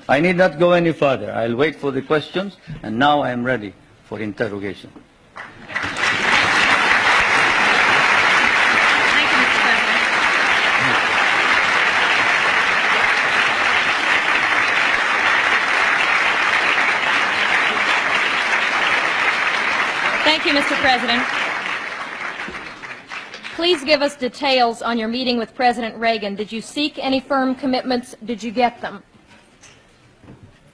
I need not go any further. I'll wait for the questions, and now I am ready for interrogation. Thank you, Mr. President. Please give us details on your meeting with President Reagan. Did you seek any firm commitments? Did you get them?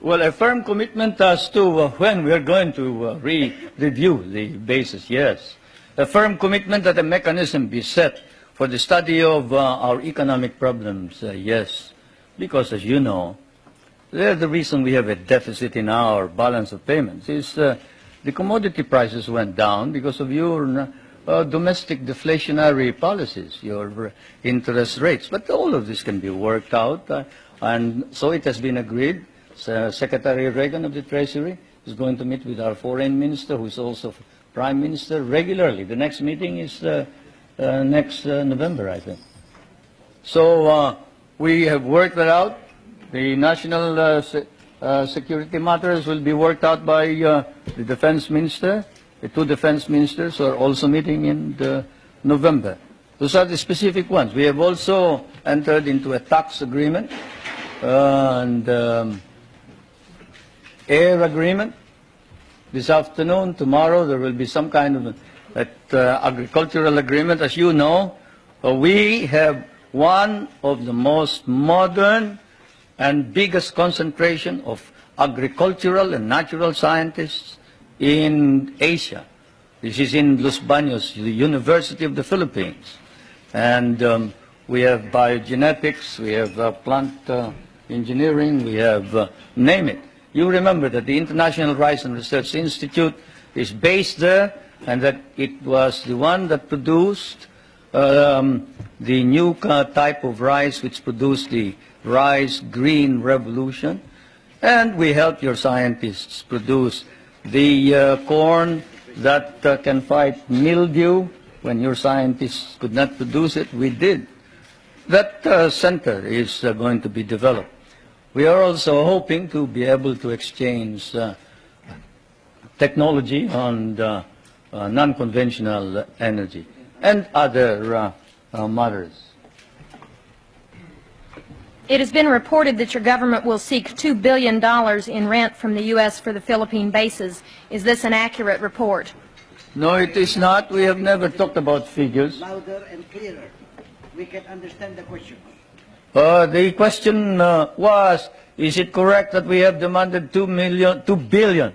Well, a firm commitment as to when we are going to review the basis, yes. A firm commitment that a mechanism be set for the study of our economic problems, yes. Because, as you know, the reason we have a deficit in our balance of payments is the commodity prices went down because of your domestic deflationary policies, your interest rates. But all of this can be worked out, and so it has been agreed. Secretary Reagan of the Treasury is going to meet with our foreign minister, who is also prime minister, regularly. The next meeting is next November, I think. So we have worked that out. The national security matters will be worked out by the defense minister. The two defense ministers are also meeting in November. Those are the specific ones. We have also entered into a tax agreement and air agreement. This afternoon, tomorrow, there will be some kind of agricultural agreement. As you know, we have one of the most modern and biggest concentration of agricultural and natural scientists in Asia. This is in Los Baños, the University of the Philippines. And we have biogenetics, we have plant engineering, we have, name it. You remember that the International Rice and Research Institute is based there, and that it was the one that produced the new type of rice which produced the rice green revolution. And we help your scientists produce the corn that can fight mildew. When your scientists could not produce it, we did. That center is going to be developed. We are also hoping to be able to exchange technology on non-conventional energy and other matters. It has been reported that your government will seek $2 billion in rent from the U.S. for the Philippine bases. Is this an accurate report? No, it is not. We have never talked about figures. Louder and clearer. We can understand the question. The question was, is it correct that we have demanded $2 billion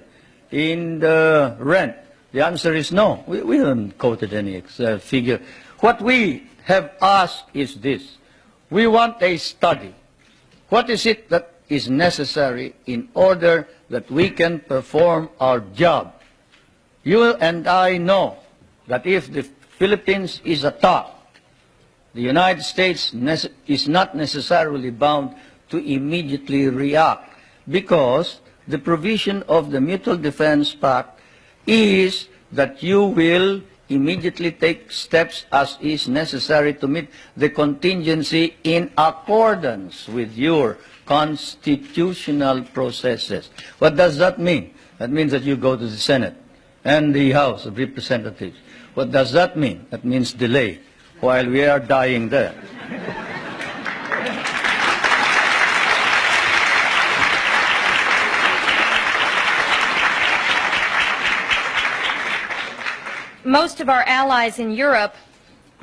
in the rent? The answer is no. We haven't quoted any figure. What we have asked is this. We want a study. What is it that is necessary in order that we can perform our job? You and I know that if the Philippines is attacked, the United States is not necessarily bound to immediately react, because the provision of the Mutual Defense Pact is that you will immediately take steps as is necessary to meet the contingency in accordance with your constitutional processes. What does that mean? That means that you go to the Senate and the House of Representatives. What does that mean? That means delay while we are dying there. Most of our allies in Europe,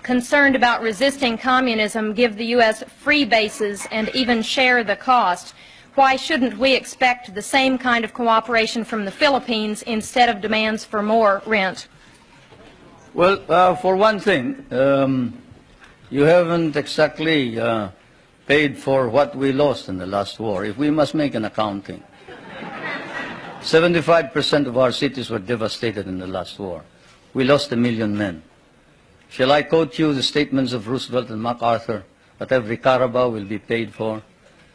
concerned about resisting communism, give the U.S. free bases and even share the cost. Why shouldn't we expect the same kind of cooperation from the Philippines instead of demands for more rent? Well, for one thing, you haven't exactly paid for what we lost in the last war. If we must make an accounting, 75% of our cities were devastated in the last war. We lost 1 million men. Shall I quote you the statements of Roosevelt and MacArthur that every Carabao will be paid for?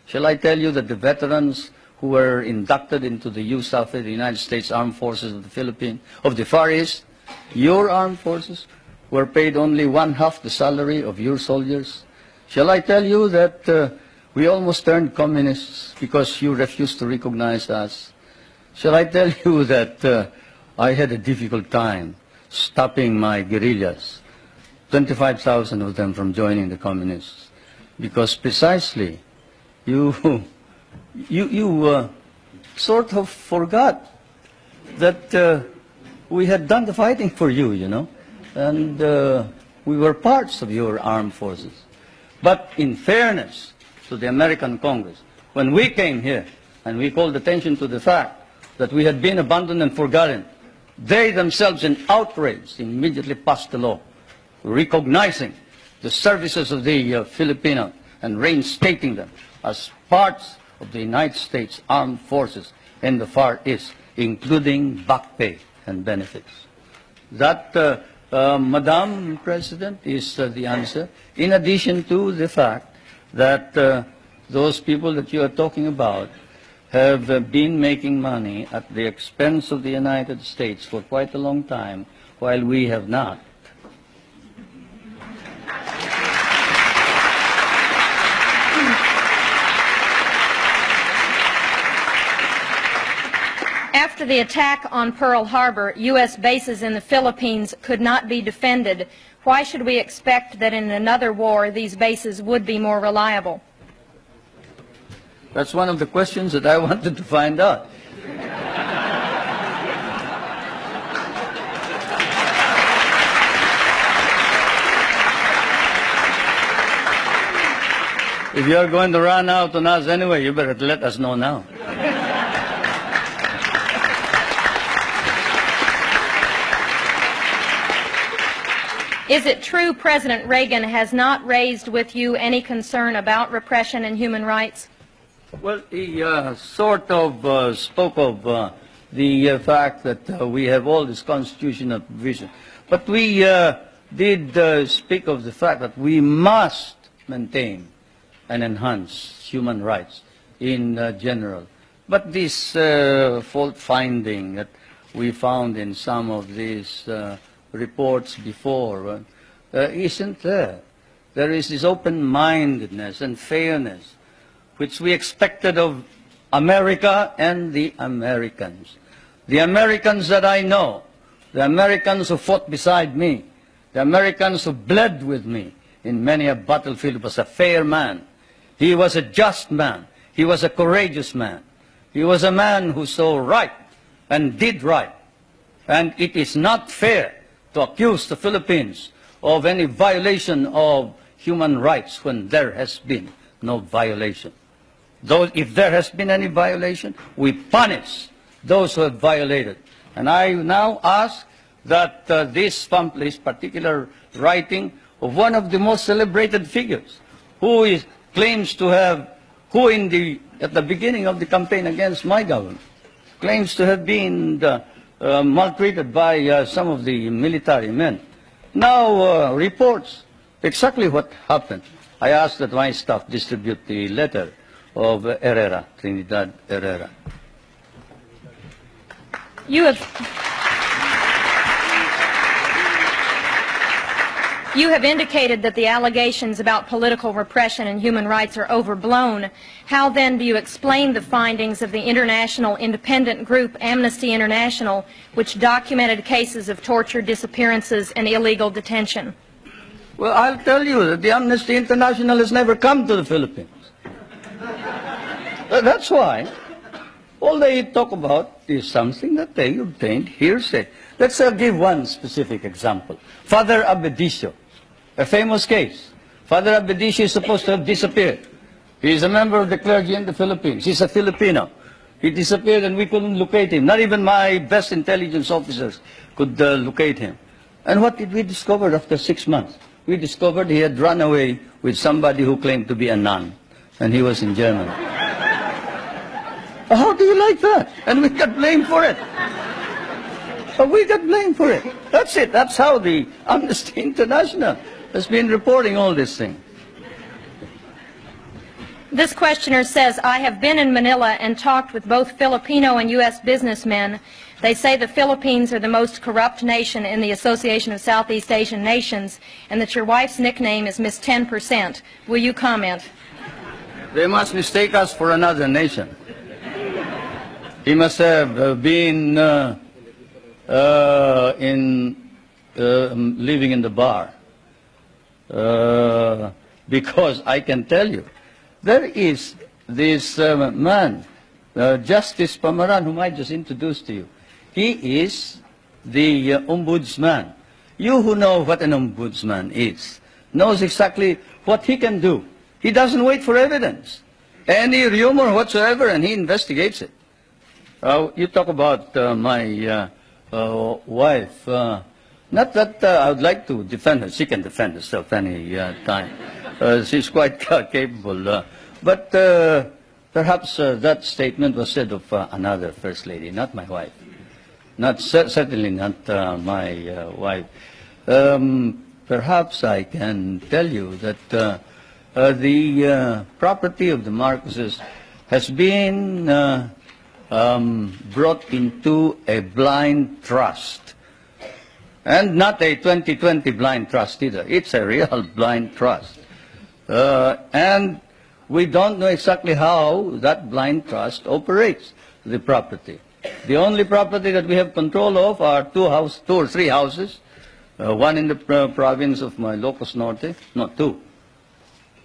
Shall I tell you that the veterans who were inducted into the USAF, the United States Armed Forces of the Philippines, of the Far East, your armed forces, were paid only 1/2 the salary of your soldiers? Shall I tell you that We almost turned communists because you refused to recognize us. Shall I tell you that I had a difficult time stopping my guerrillas, 25,000 of them from joining the communists, because precisely you sort of forgot that we had done the fighting for you, you know, and we were parts of your armed forces. But in fairness to the American Congress, when we came here and we called attention to the fact that we had been abandoned and forgotten, they themselves in outrage immediately passed a law recognizing the services of the Filipinos and reinstating them as parts of the United States Armed Forces in the Far East, including back pay and benefits. That, Madam President, is the answer, in addition to the fact that those people that you are talking about have been making money at the expense of the United States for quite a long time, while we have not. After the attack on Pearl Harbor, U.S. bases in the Philippines could not be defended. Why should we expect that in another war these bases would be more reliable? That's one of the questions that I wanted to find out. If you're going to run out on us anyway, you better let us know now. Is it true President Reagan has not raised with you any concern about repression and human rights? Well, he sort of spoke of the fact that we have all this constitutional provision. But we did speak of the fact that we must maintain and enhance human rights in general. But this fault finding that we found in some of these reports before isn't there. There is this open-mindedness and fairness which we expected of America and the Americans. The Americans that I know, the Americans who fought beside me, the Americans who bled with me in many a battlefield, was a fair man. He was a just man. He was a courageous man. He was a man who saw right and did right. And it is not fair to accuse the Philippines of any violation of human rights when there has been no violation. Though if there has been any violation, we punish those who have violated. And I now ask that this particular writing of one of the most celebrated figures, who claims to have, at the beginning of the campaign against my government, claims to have been maltreated by some of the military men, now reports exactly what happened. I ask that my staff distribute the letter of Herrera, Trinidad Herrera. You have indicated that the allegations about political repression and human rights are overblown. How then do you explain the findings of the international independent group Amnesty International, which documented cases of torture, disappearances, and illegal detention? Well, I'll tell you that the Amnesty International has never come to the Philippines. That's why all they talk about is something that they obtained hearsay. Let's give one specific example. Father Abedicio, a famous case. Father Abedicio is supposed to have disappeared. He is a member of the clergy in the Philippines. He's a Filipino. He disappeared and we couldn't locate him. Not even my best intelligence officers could locate him. And what did we discover after 6 months? We discovered he had run away with somebody who claimed to be a nun, and he was in Germany. How do you like that? And we got blamed for it. We got blamed for it. That's it. That's how the Amnesty International has been reporting all this thing. This questioner says, I have been in Manila and talked with both Filipino and U.S. businessmen. They say the Philippines are the most corrupt nation in the Association of Southeast Asian Nations, and that your wife's nickname is Miss 10%. Will you comment? They must mistake us for another nation. He must have been living in the bar. Because I can tell you, there is this man, Justice Pamaran, whom I just introduced to you. He is the ombudsman. You who know what an ombudsman is, knows exactly what he can do. He doesn't wait for evidence. Any rumor whatsoever, and he investigates it. You talk about my wife. Not that I would like to defend her. She can defend herself any time. She's quite capable. But perhaps that statement was said of another First Lady, not my wife. Certainly not my wife. Perhaps I can tell you that the property of the Marcoses has been brought into a blind trust. And not a 2020 blind trust either. It's a real blind trust. And we don't know exactly how that blind trust operates the property. The only property that we have control of are two or three houses, one in the province of Ilocos Norte, no,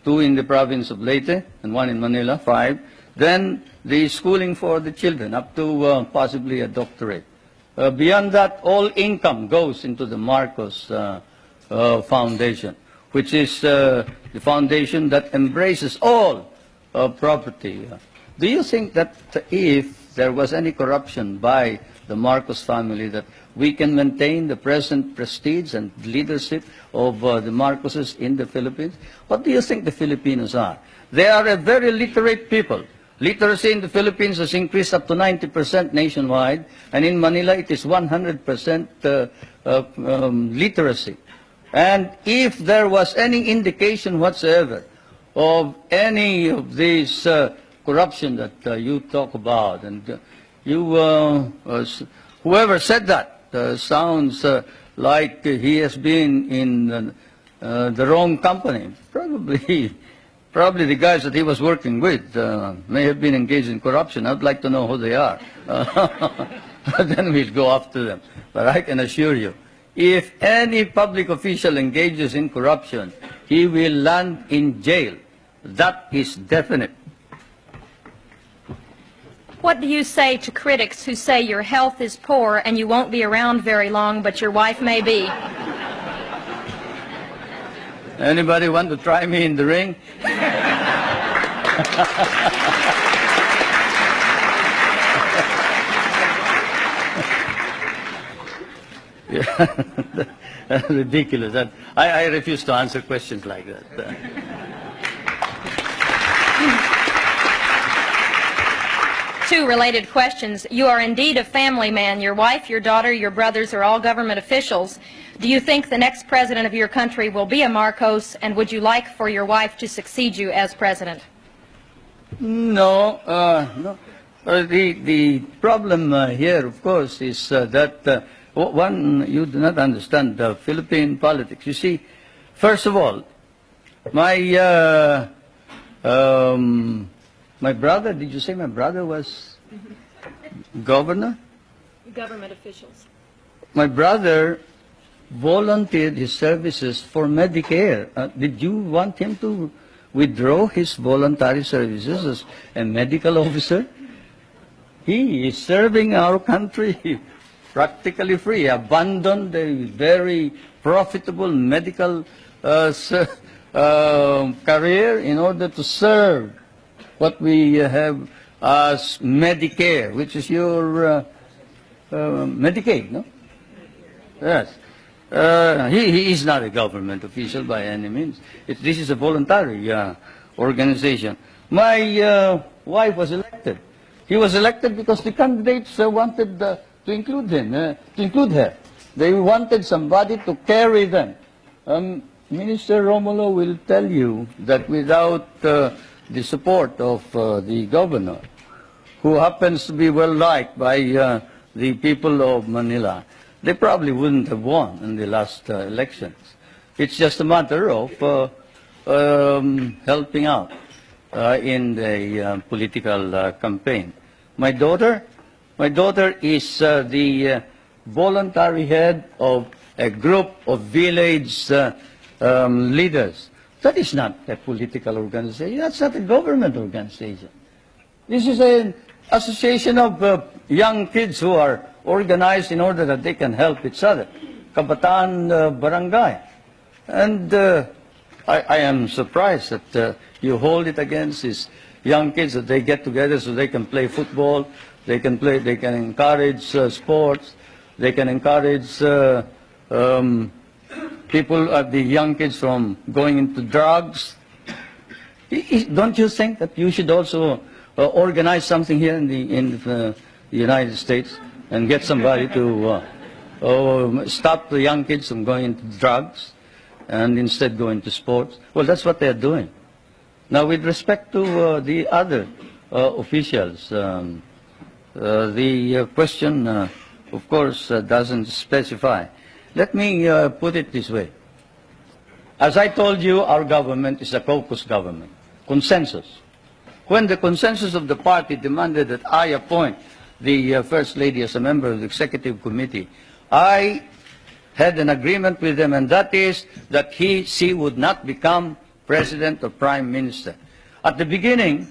two in the province of Leyte, and one in Manila, 5. Then the schooling for the children, up to possibly a doctorate. Beyond that, all income goes into the Marcos Foundation, which is the foundation that embraces all property. Do you think that if there was any corruption by the Marcos family, that we can maintain the present prestige and leadership of the Marcoses in the Philippines? What do you think the Filipinos are? They are a very literate people. Literacy in the Philippines has increased up to 90% nationwide, and in Manila it is 100% literacy. And if there was any indication whatsoever of any of these corruption that you talk about, and whoever said that sounds like he has been in the wrong company. Probably the guys that he was working with may have been engaged in corruption. I'd like to know who they are. Then we'll go after them. But I can assure you, if any public official engages in corruption, he will land in jail. That is definite. What do you say to critics who say your health is poor and you won't be around very long, but your wife may be? Anybody want to try me in the ring? Yeah. Ridiculous. I refuse to answer questions like that. Two related questions. You are indeed a family man. Your wife, your daughter, your brothers are all government officials. Do you think the next president of your country will be a Marcos, and would you like for your wife to succeed you as president? No. The problem here, of course, is that one, you do not understand Philippine politics. You see, first of all, my brother, did you say my brother was governor? Government officials. My brother volunteered his services for Medicare. Did you want him to withdraw his voluntary services as a medical officer? He is serving our country practically free, abandoned a very profitable medical career in order to serve what we have as Medicare, which is your Medicaid, no? Yes. He is not a government official by any means. This is a voluntary organization. My wife was elected. He was elected because the candidates wanted to include her. They wanted somebody to carry them. Minister Romulo will tell you that without the support of the governor, who happens to be well liked by the people of Manila, they probably wouldn't have won in the last elections. It's just a matter of helping out. in the political campaign. My daughter is the voluntary head of a group of village leaders. That is not a political organization. That's not a government organization. This is an association of young kids who are organized in order that they can help each other. Kabataan Barangay. And I am surprised that you hold it against these young kids, that they get together so they can play football, they can encourage sports, they can encourage people, the young kids from going into drugs. Don't you think that you should also organize something here in the United States and get somebody to stop the young kids from going into drugs and instead go into sports? Well, that's what they're doing. Now, with respect to the other officials, the question, of course, doesn't specify. Let me put it this way. As I told you, our government is a caucus government, consensus. When the consensus of the party demanded that I appoint the First Lady as a member of the Executive Committee, I had an agreement with them, and that is that she would not become President or Prime Minister. At the beginning,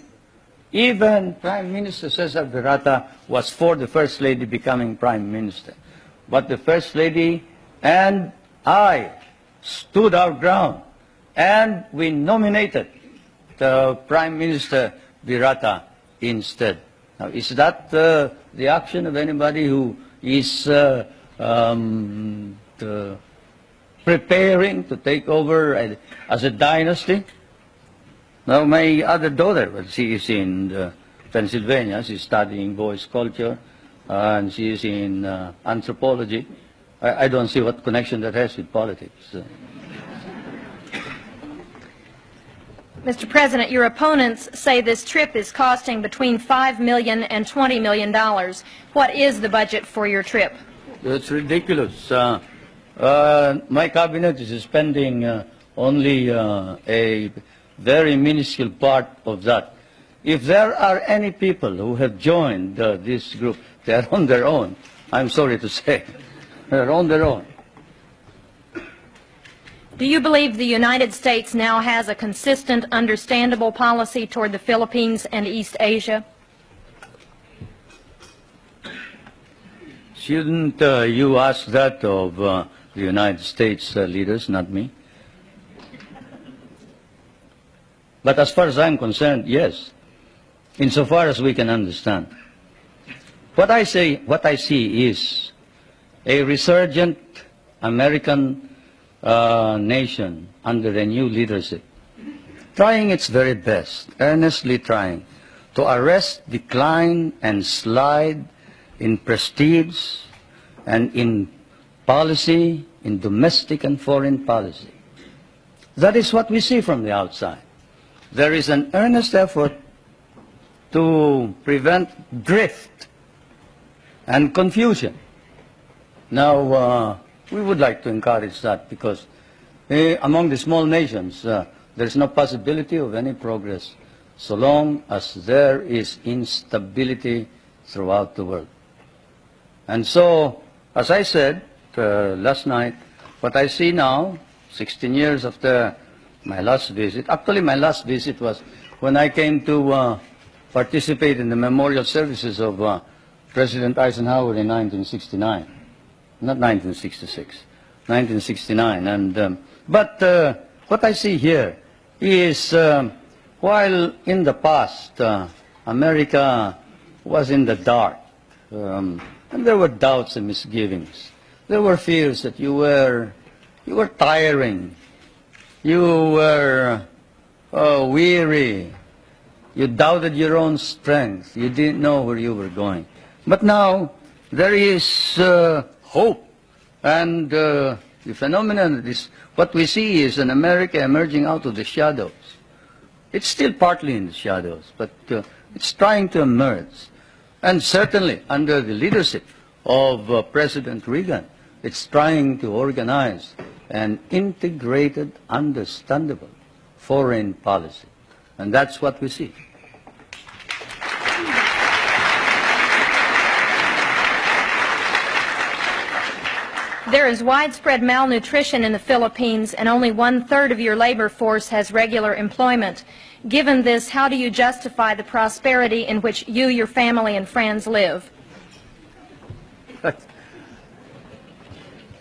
even Prime Minister Cesar Virata was for the First Lady becoming Prime Minister. But the First Lady and I stood our ground, and we nominated the Prime Minister Virata instead. Now, is that the action of anybody who is preparing to take over as a dynasty? Now, my other daughter, well, she is in Pennsylvania. She's studying voice culture, and she is in anthropology. I don't see what connection that has with politics. Mr. President, your opponents say this trip is costing between $5 million and $20 million. What is the budget for your trip? It's ridiculous. My cabinet is spending only a very minuscule part of that. If there are any people who have joined this group, they are on their own. I'm sorry to say. They're on their own. Do you believe the United States now has a consistent, understandable policy toward the Philippines and East Asia? Shouldn't you ask that of the United States leaders, not me? But as far as I'm concerned, yes, insofar as we can understand. What I see is a resurgent American nation under a new leadership, trying its very best, earnestly trying to arrest decline and slide in prestige and in policy, in domestic and foreign policy. That is what we see from the outside. There is an earnest effort to prevent drift and confusion. Now, we would like to encourage that because among the small nations, there is no possibility of any progress so long as there is instability throughout the world. And so, as I said last night, what I see now, 16 years after my last visit, actually my last visit was when I came to participate in the memorial services of President Eisenhower in 1969. Not 1966, 1969. And, but what I see here is while in the past America was in the dark, and there were doubts and misgivings. There were fears that you were tiring, you were weary, you doubted your own strength, you didn't know where you were going. But now there is hope, and the phenomenon is what we see is an America emerging out of the shadows. It's still partly in the shadows, but it's trying to emerge. And certainly under the leadership of President Reagan, it's trying to organize an integrated, understandable foreign policy. And that's what we see. There is widespread malnutrition in the Philippines, and only 1/3 of your labor force has regular employment. Given this, how do you justify the prosperity in which you, your family, and friends live?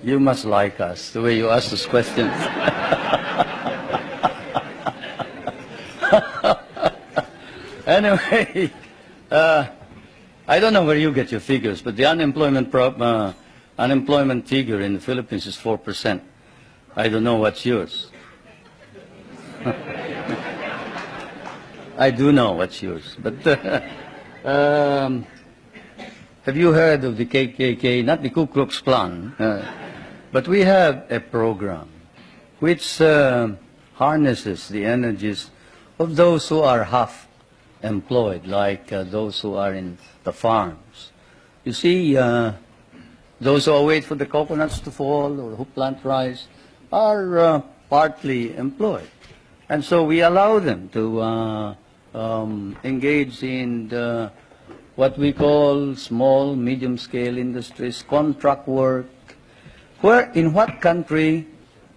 You must like us, the way you ask those questions. Anyway, I don't know where you get your figures, but the unemployment figure in the Philippines is 4%. I don't know what's yours. I do know what's yours. But have you heard of the KKK, not the Ku Klux Klan, but we have a program which harnesses the energies of those who are half employed, like those who are in the farms. You see, those who wait for the coconuts to fall or who plant rice are partly employed. And so we allow them to engage in what we call small, medium-scale industries, contract work. Where, in what country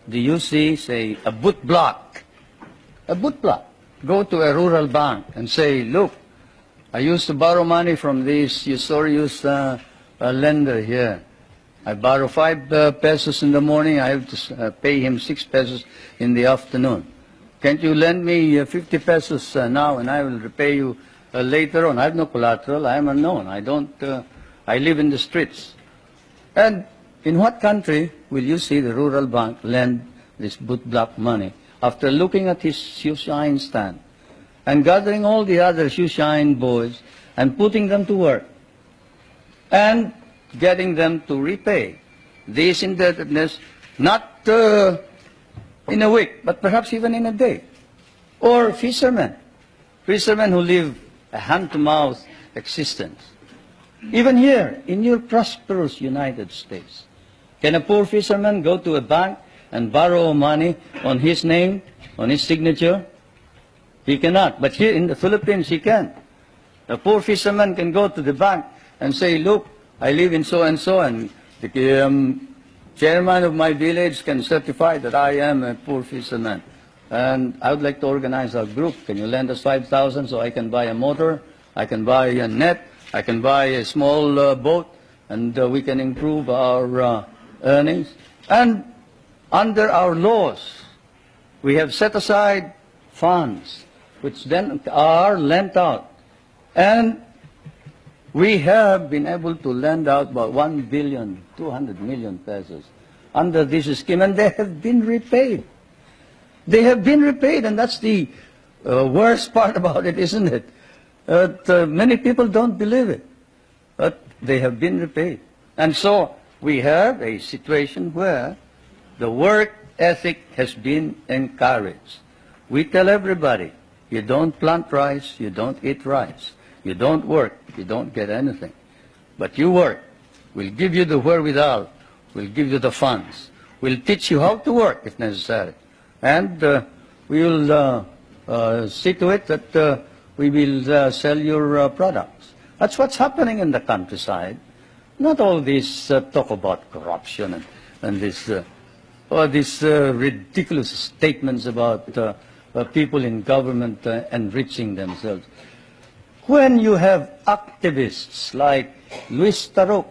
do you see, say, a boot block? A boot block. Go to a rural bank and say, look, I used to borrow money from this usurious lender here. I borrow 5 pesos in the morning, I have to pay him 6 pesos in the afternoon. Can't you lend me 50 pesos now and I will repay you later on? I have no collateral, I am unknown, I live in the streets. And in what country will you see the rural bank lend this boot block money after looking at his shoe shine stand and gathering all the other shoe shine boys and putting them to work and getting them to repay this indebtedness, not in a week, but perhaps even in a day? Or fishermen who live a hand-to-mouth existence. Even here, in your prosperous United States, can a poor fisherman go to a bank and borrow money on his name, on his signature? He cannot. But here in the Philippines, he can. A poor fisherman can go to the bank and say, look, I live in so-and-so, and the chairman of my village can certify that I am a poor fisherman. And I would like to organize a group. Can you lend us 5,000 so I can buy a motor, I can buy a net, I can buy a small boat, and we can improve our earnings. And under our laws, we have set aside funds which then are lent out. And we have been able to lend out about 1,200,000,000 pesos under this scheme, and they have been repaid. They have been repaid, and that's the worst part about it, isn't it? Many people don't believe it, but they have been repaid. And so we have a situation where the work ethic has been encouraged. We tell everybody, you don't plant rice, you don't eat rice. You don't work, you don't get anything. But you work. We'll give you the wherewithal. We'll give you the funds. We'll teach you how to work if necessary. And we'll see to it that we will sell your products. That's what's happening in the countryside. Not all this talk about corruption and this ridiculous statements about people in government enriching themselves. When you have activists like Luis Tarok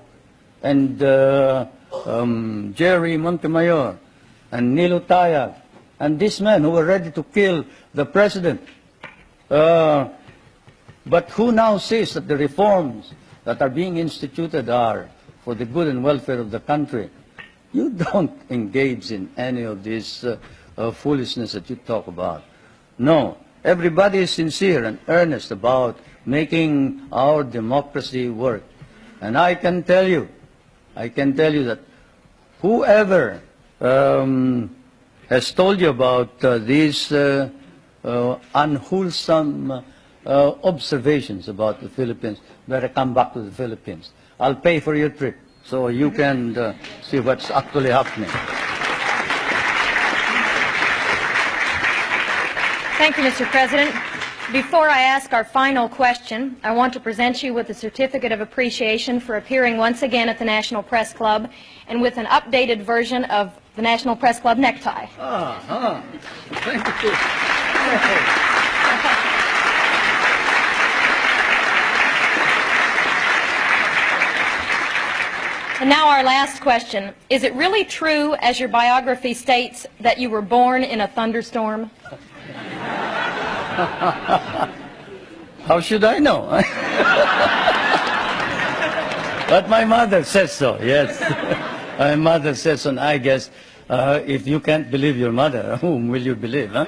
and Jerry Montemayor and Nilo Tayag and these men who were ready to kill the president, but who now says that the reforms that are being instituted are for the good and welfare of the country, you don't engage in any of this foolishness that you talk about. No, everybody is sincere and earnest about making our democracy work. And I can tell you that whoever has told you about these unwholesome observations about the Philippines, better come back to the Philippines. I'll pay for your trip so you can see what's actually happening. Thank you, Mr. President. Before I ask our final question, I want to present you with a certificate of appreciation for appearing once again at the National Press Club and with an updated version of the National Press Club necktie. Thank you. And now our last question. Is it really true, as your biography states, that you were born in a thunderstorm? How should I know? But my mother says so, yes. My mother says so, and I guess if you can't believe your mother, whom will you believe, huh?